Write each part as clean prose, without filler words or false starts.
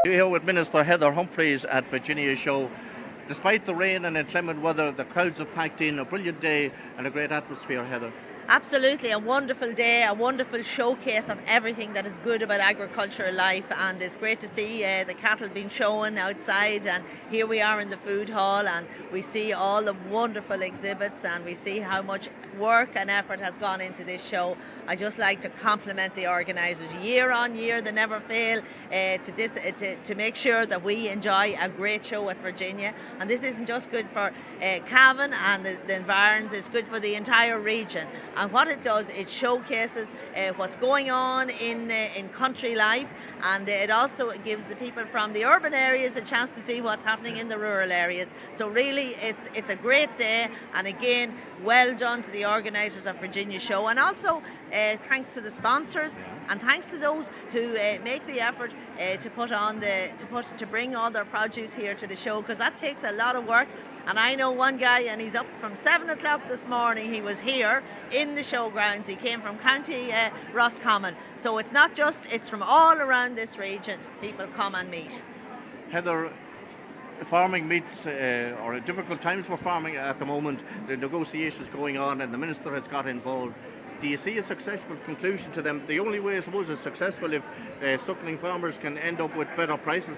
You're here with Minister Heather Humphreys at Virginia Show. Despite the rain and inclement weather, the crowds have packed in. A brilliant day and a great atmosphere, Heather. Absolutely, a wonderful day, a wonderful showcase of everything that is good about agricultural life, and it's great to see the cattle being shown outside, and here we are in the food hall and we see all the wonderful exhibits and we see how much work and effort has gone into this show. I just like to compliment the organisers. Year on year they never fail to make sure that we enjoy a great show at Virginia, and this isn't just good for Cavan and the environs, it's good for the entire region. And what it does, it showcases what's going on in country life, and it also gives the people from the urban areas a chance to see what's happening in the rural areas. So really it's a great day, and again, well done to the organisers of Virginia Show, and also thanks to the sponsors and thanks to those who make the effort to bring all their produce here to the show, because that takes a lot of work. And I know one guy, and he's up from 7 o'clock this morning. He was here in the showgrounds. He came from County Roscommon. So it's not just, it's from all around this region. People come and meet. Heather, farming meets or difficult times for farming at the moment. The negotiations going on and the Minister has got involved. Do you see a successful conclusion to them? The only way, I suppose, it's successful if suckling farmers can end up with better prices.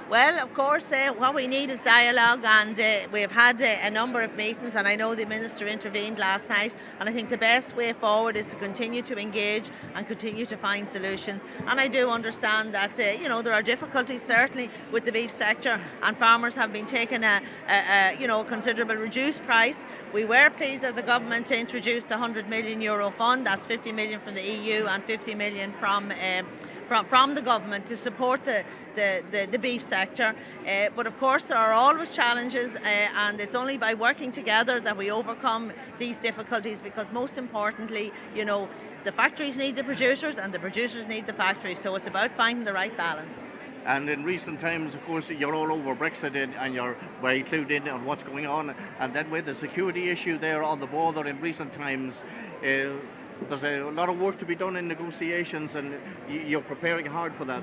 Well, of course, what we need is dialogue, and we've had a number of meetings, and I know the Minister intervened last night, and I think the best way forward is to continue to engage and continue to find solutions. And I do understand that there are difficulties certainly with the beef sector, and farmers have been taking a considerable reduced price. We were pleased as a government to introduce the €100 million fund. That's 50 million from the EU and 50 million from the government to support the beef sector, but of course there are always challenges, and it's only by working together that we overcome these difficulties, because most importantly, the factories need the producers and the producers need the factories, so it's about finding the right balance. And in recent times, of course, you're all over Brexit and you're very clued in on what's going on, and then with the security issue there on the border in recent times, there's a lot of work to be done in negotiations, and you're preparing hard for that.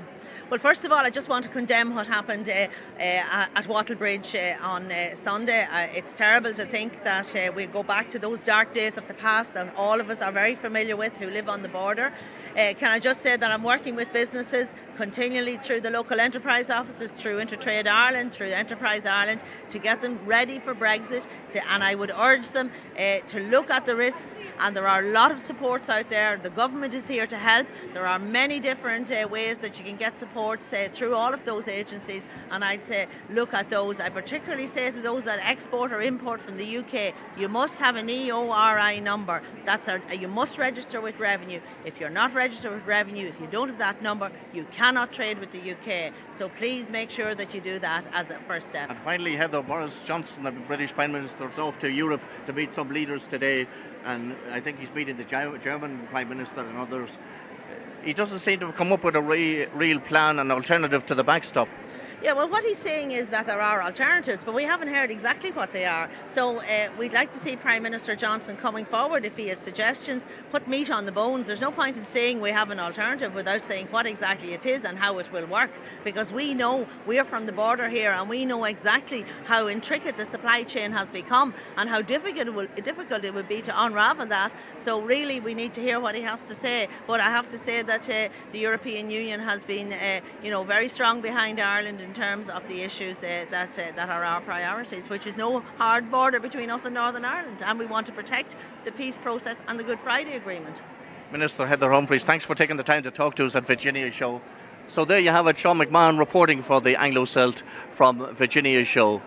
Well, first of all, I just want to condemn what happened at Wattle Bridge on Sunday. It's terrible to think that we go back to those dark days of the past that all of us are very familiar with who live on the border. Can I just say that I'm working with businesses continually through the local enterprise offices, through Intertrade Ireland, through Enterprise Ireland, to get them ready for Brexit, and I would urge them to look at the risks, and there are a lot of supports out there. The government is here to help. There are many different ways that you can get support through all of those agencies, and I'd say look at those. I particularly say to those that export or import from the UK, you must have an EORI number. You must register with Revenue. If you're not registered with Revenue, if you don't have that number, you cannot trade with the UK. So please make sure that you do that as a first step. And finally, Heather, Boris Johnson, the British Prime Minister, is off to Europe to meet some leaders today, and I think he's meeting the German Prime Minister and others. He doesn't seem to have come up with a real plan, an alternative to the backstop. Yeah, well, what he's saying is that there are alternatives, but we haven't heard exactly what they are. So we'd like to see Prime Minister Johnson coming forward. If he has suggestions, put meat on the bones. There's no point in saying we have an alternative without saying what exactly it is and how it will work, because we know, we're from the border here, and we know exactly how intricate the supply chain has become and how difficult it would be to unravel that. So really we need to hear what he has to say. But I have to say that the European Union has been very strong behind Ireland in terms of the issues that are our priorities, which is no hard border between us and Northern Ireland, and we want to protect the peace process and the Good Friday Agreement. Minister Heather Humphreys, thanks for taking the time to talk to us at Virginia Show. So there you have it, Sean McMahon reporting for the Anglo-Celt from Virginia Show.